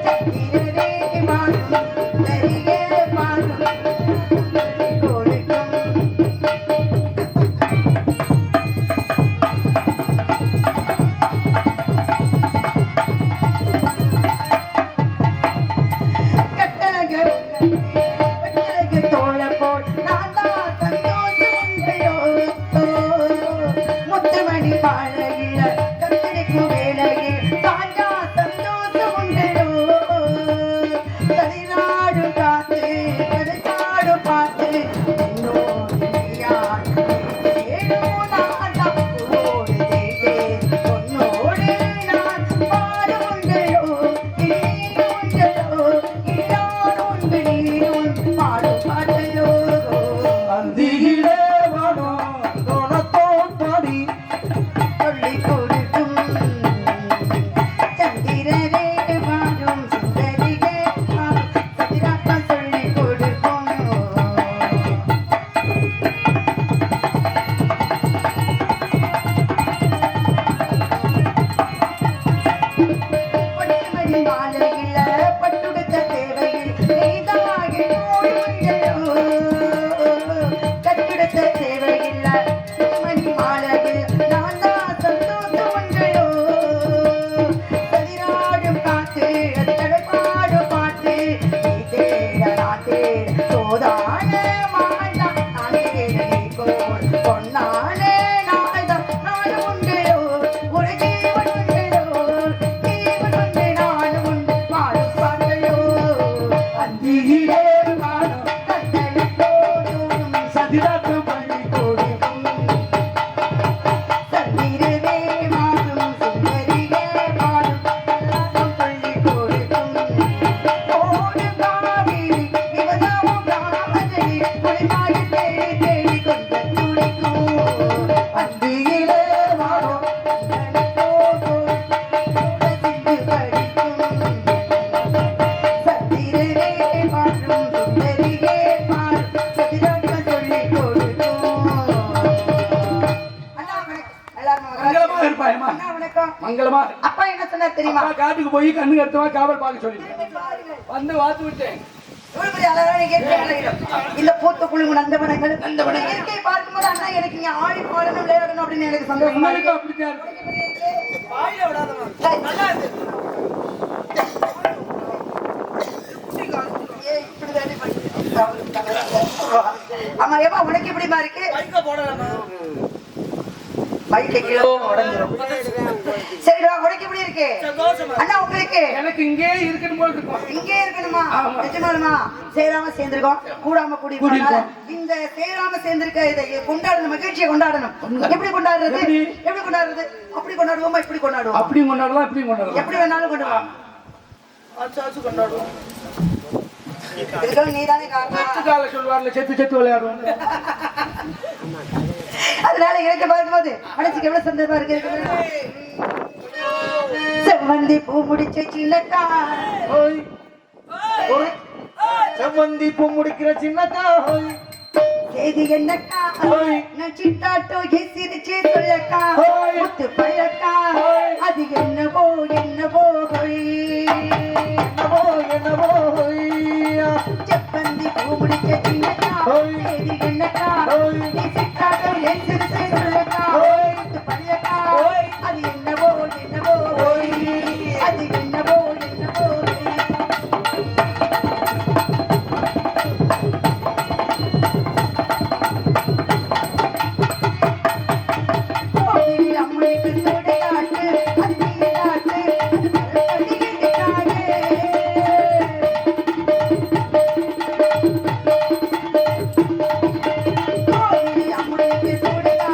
S1: சந்திரனே வாழும் சரியே வாழும் கொடுக்கும் கட்டழகு தோழ போல் நான் தான் சந்தோஷம் உண்டையோ முத்துமணி பாழையில கத்தடிக்கும் வேலையில் சாஞ்சா சந்தோஷம் உண்டையோ கதிராடும் காத்து கதிராடும் பார்த்து என்னோடு நீயான் ஏனோ நான் தப்போடு தேடே உன்னோடு நான் பாட உண்டையோ இனி உண்டையோ இனியான் உண்டு நீயும் பாடும் பாட்டையோ
S3: அந்தியிலே வாடும் தோணத்தோன் பாடி
S1: சொல்லி கொடுக்கும் சந்திரரே வாழும் சுந்தரியே சந்திராப்பா சொல்லி கொடுக்கும் பட்டுமணி மாலையில பட்டுடுத்த தேவையில் நீதாகி போடுமையோ கட்டுடுத்த தேவையில்ல மணி மாலையில் நான் தான் சந்தோஷம் உண்டையோ சரிராடும் காத்து அது கடப்பாடும் பாட்டு நீ தேட நான் தேட சோதான மாய்தான் நான் தேட நீ போல் பொன்னானே நாய்தான் நானும் உண்டையோ ஒரு ஜீவன் உண்டையோ ஜீவன் உண்டு நானும் உண்டு பாடும் பாட்டையோ
S3: அந்தியிலே வாடும்
S1: கத்தளி போடும்
S3: சதிராட்டு பள்ளி கொடுக்கும்
S1: சந்திரனே மாறும் சுந்தரியே மாறும் எல்லாரும் சொல்லி கொடுக்கும் ஓடும் காவிரி இவதாவும் ராமனடி குளிமாடி தேடி தேடி கொண்ட துடிக்கும்
S3: அந்தியிலே வாடும்
S1: கத்தளி போடும் சிந்து படிக்கும் சந்திரனே மாறும் சுந்தரியே மாறும் சதிராட்ட சொல்லி கொடுக்கும் அண்ணா வணக்கம் எல்லாரும்
S4: மங்களமா இருப்பாயம்மா
S1: அண்ணா வணக்கம்
S4: மங்களமா
S1: அப்பா என்ன சொன்னார் தெரியுமா
S4: அப்பா காட்டுக்கு போய் கண்ணு கருத்துமா காவல் பார்க்க சொல்லி வந்து வாத்து விட்டேன்
S1: இவ்வளவு பெரிய அழகான இயற்கை அழகிடும். இந்த பூத்த குழுங்கு நந்தவனங்கள்
S2: நந்தவனங்கள்.
S1: இயற்கையை பார்க்கும்போது அண்ணா எனக்கு இங்க ஆடி பாடணும் விளையாடணும் அப்படின்னு எனக்கு சந்தோஷமா
S4: உங்களுக்கு
S1: இருக்கு.
S4: அப்படித்தான் இருக்கு.
S1: ஏய், இப்படிதானே பண்ணிட்டு. ஆமா ஏமா உனக்கு எப்படிமா இருக்கு மைக்கை கீழே உடஞ்சிரும். சரிடா உனக்கு எப்படி இருக்கு அண்ணா உங்களுக்கு
S4: எனக்கு இங்கே இருக்கணும் போல இருக்கும்
S1: இங்கே இருக்கணுமா
S4: ஆமா.
S1: நிஜமாலுமா சேராம சேர்ந்திருக்கோம் கூடாம கூடி இந்த சேராம சேர்ந்திருக்க இதை கொண்டாடணும் மகிழ்ச்சியை கொண்டாடணும் எப்படி கொண்டாடுறது
S4: எப்படி?
S1: எப்படி கொண்டாடுறது அப்படி கொண்டாடுவோமா இப்படி கொண்டாடுவோம்
S4: அப்படியும் கொண்டாடலாம் இப்படியும் கொண்டாடலாம்
S1: எப்படி வேணாலும் கொண்டாடுவோம் இதுக்கு நீதானே காரணம்
S4: செத்துக்கால சொல்லுவார்ல செத்து செத்து விளையாடுவோம்
S1: அதனால இறக்க பார்க்கும்போது மனசுக்கு எவ்வளவு சந்தோஷமா இருக்கு செவ்வந்தி பூ முடிச்ச சின்னக்கா
S3: ஓய் ஓய் செவ்வந்தி பூ முடிக்கிற சின்னக்கா ஓய்
S1: செய்தி என்னக்கா
S3: ஓய்.
S1: நான் சிட்டாட்டோ சிரிச்சு சொல்லக்கா
S3: ஓய்.
S1: முத்து பழக்கா
S3: ஓய்.
S1: அது என்னவோ என்னவோ ஹொய்.
S3: என்னவோ என்னவோ ஓய்யா.
S1: செவ்வந்தி பூ முடிச்ச சின்னக்கா
S3: ஓய்.
S1: செய்தி என்னக்கா
S3: ஓய்.
S1: நீ சிட்டாட்டோ சிரிச்சு சொல்லக்கா
S3: ஓய்.
S1: முத்து பழக்கா
S3: ஓய்.
S1: அது என்னவோ என்னவோ ஹொய். அது என்னவோ என்னவோ ஹொய். கோவில் அம்மனுக்கு சூடையாட்டு, அது நீராட்டு, அது மரத்தடியில் காடு. கோவில் அம்மனுக்கு சூடையாட்டு,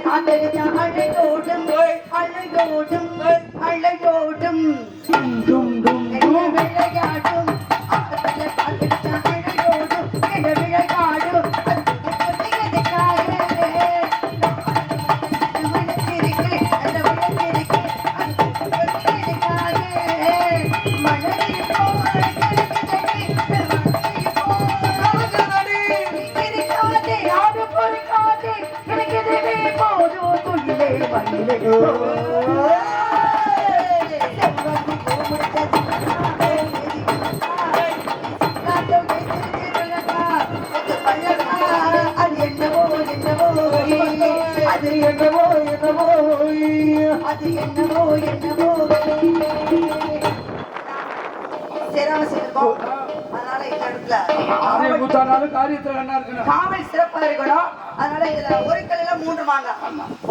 S1: காத்தடிச்சா அழகோடும் அழகோடும் அழகோடும் விளையாடும் காத்தடிச்சா அழகோடும் விளையாடும் அது என்னவோ என்னவோ சேராம செய்திருக்கோம். அதனால இந்த இடத்துல காவல் சிறப்பா இருக்கணும். அதனால இதுல ஒரு கல்லுல 3 மாங்க.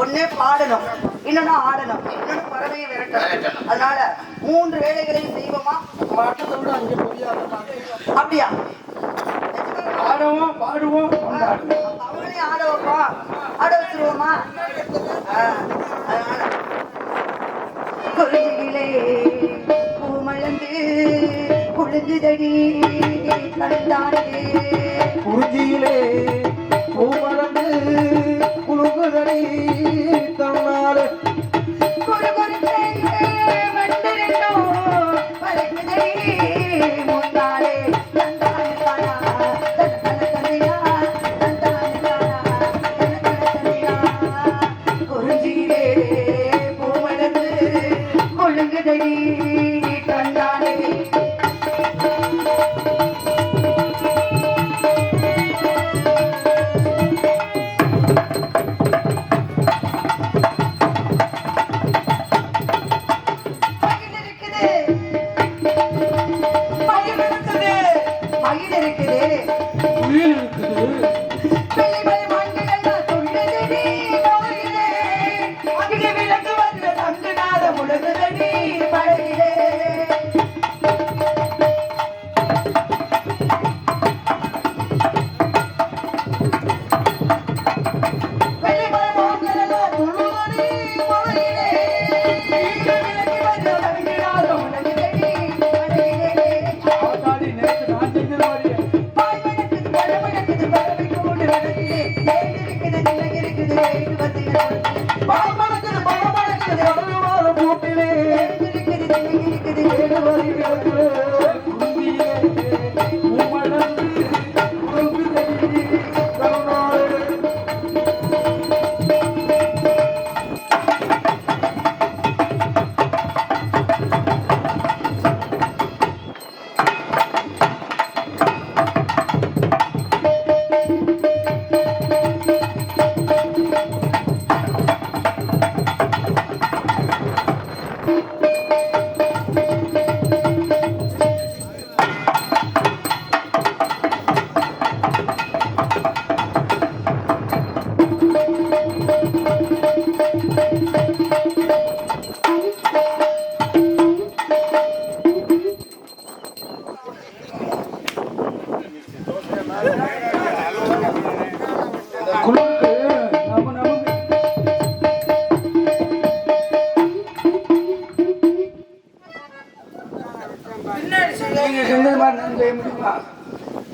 S1: ஒண்ணு பாடணும், இன்னொன்னு ஆடணும், இன்னொன்னு பறவையை விரட்டணும். அதனால 3 வேலைகளையும் செய்வோமா? அப்படியா?
S4: ஆடுவோம் பாடுவோம்
S1: அவங்களையும் ஆட வைப்போம், ஆட வச்சிருவோமா? அதனால குறிஞ்சியிலே பூமலந்து குளிர்ந்ததடி கண்டானே,
S3: குறிஞ்சியிலே பூமலந்து குலுங்குதடி தன்னாலே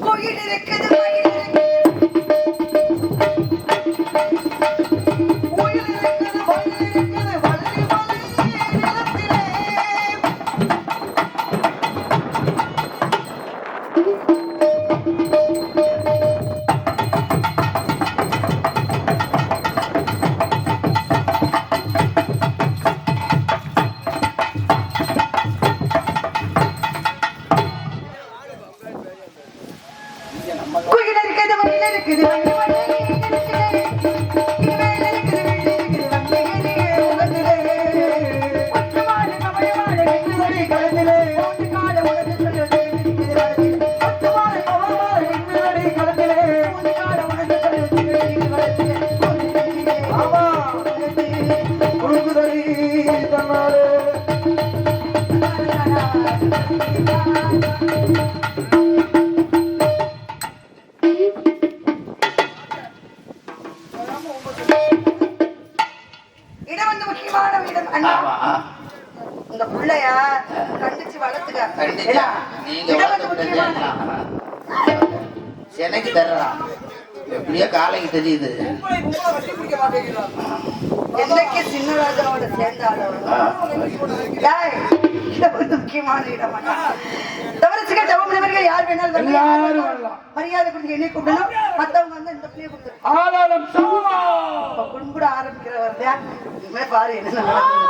S1: கோயில் இருக்குது. இடம் வந்து முக்கியமான இடம் அண்ணா.
S2: ஆமா.
S1: இந்த புள்ளைய கண்டிச்சு வளர்த்துக்க.
S2: கண்டிச்சா
S1: ஏன்னா,
S2: நீங்க
S1: இடம் வந்து
S2: வளர்த்துக்கிட்டதே
S1: முக்கியமான
S2: சென்னைக்கு தர்றான். எப்படியோ காலைக்கு தெரியுது.
S1: என்னைக்கு சின்னராஜாவோட சேர்ந்தாலும் இடம் வந்து முக்கியமான இடம் அண்ணா. தவறுச்சுக்க ஜபம் நிவர்கள் யார் வேணாலும்
S4: எல்லாரும் வரலாம்.
S1: மரியாதை கொடுத்து என்னை கூப்பிடணும். மத்தவங்க வந்து இந்த பிள்ளைய கொடுத்து
S4: ஆளாளம் சமமா
S1: கும்பிட ஆரம்பிக்கிறவர் இனிமே பாரு என்ன நடக்குது.